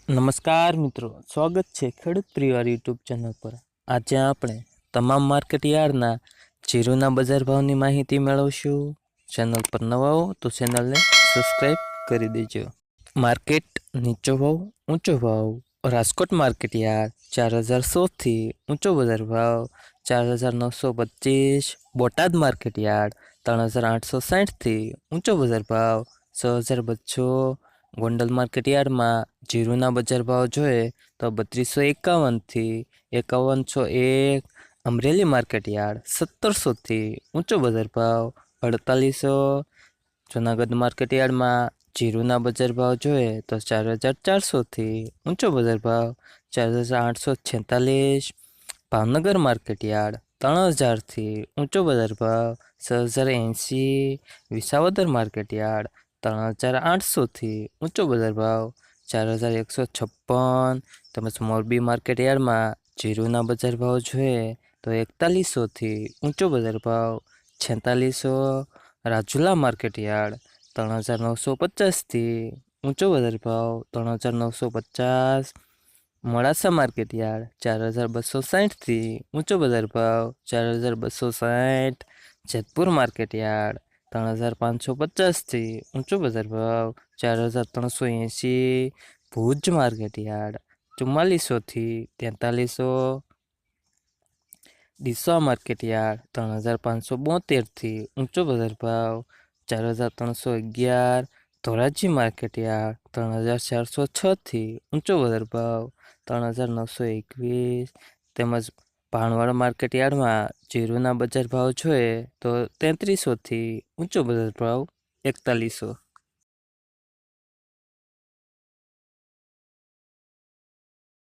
નમસ્કાર મિત્રો, સ્વાગત છે ખેડૂત પરિવાર યુટ્યુબ ચેનલ પર। આજે આપણે તમામ માર્કેટ યાર્ડના જીરુના બજાર ભાવની માહિતી મેળવશું। ચેનલ પર નવા હો તો ચેનલને સબસ્ક્રાઈબ કરી દેજો। માર્કેટ નીચો ભાવ ઊંચો ભાવ। રાજકોટ માર્કેટ યાર્ડ 4100 થી ઊંચો બજાર ભાવ 4925। બોટાદ માર્કેટ યાર્ડ 3860 થી ઊંચો બજાર ભાવ 6200। ગોંડલ માર્કેટ યાર્ડમાં જીરુના બજાર ભાવ જોઈએ તો 3251 થી 5101। અમરેલી માર્કેટ યાર્ડ 1700 થી ઊંચો બજાર ભાવ 4800। જૂનાગઢ માર્કેટ યાર્ડમાં જીરુના બજાર ભાવ જોઈએ તો 4400 થી ઊંચો બજાર ભાવ 4846। ભાવનગર માર્કેટ યાર્ડ 3000 થી ઊંચો બજાર ભાવ 6080। વિસાવદર માર્કેટ યાર્ડ 3800 થી ઊંચો બજાર ભાવ 4156। તેમજ મોરબી માર્કેટ યાર્ડમાં જીરુના બજાર ભાવ જોઈએ તો 4100 થી ઊંચો બજાર ભાવ 4600। રાજુલા માર્કેટ યાર્ડ 3950 થી ઊંચો બજાર ભાવ 3950। મોડાસા માર્કેટ યાર્ડ 4260 થી ઊંચો બજાર ભાવ 4260। જેતપુર માર્કેટ યાર્ડ 3550 થી ઊંચો બજાર ભાવ 4380। ભુજ માર્કેટ યાર્ડ 4400 થી 4300। ડીસા માર્કેટ યાર્ડ 3572 થી ઊંચો બજાર ભાવ 4311। ધોરાજી માર્કેટ યાર્ડ 3406 થી ઊંચો બજાર ભાવ 3921। તેમજ ભાણવડ માર્કેટ યાર્ડમાં જીરુના બજાર ભાવ જોઈએ તો 3300 થી ઊંચો બજાર ભાવ 4100।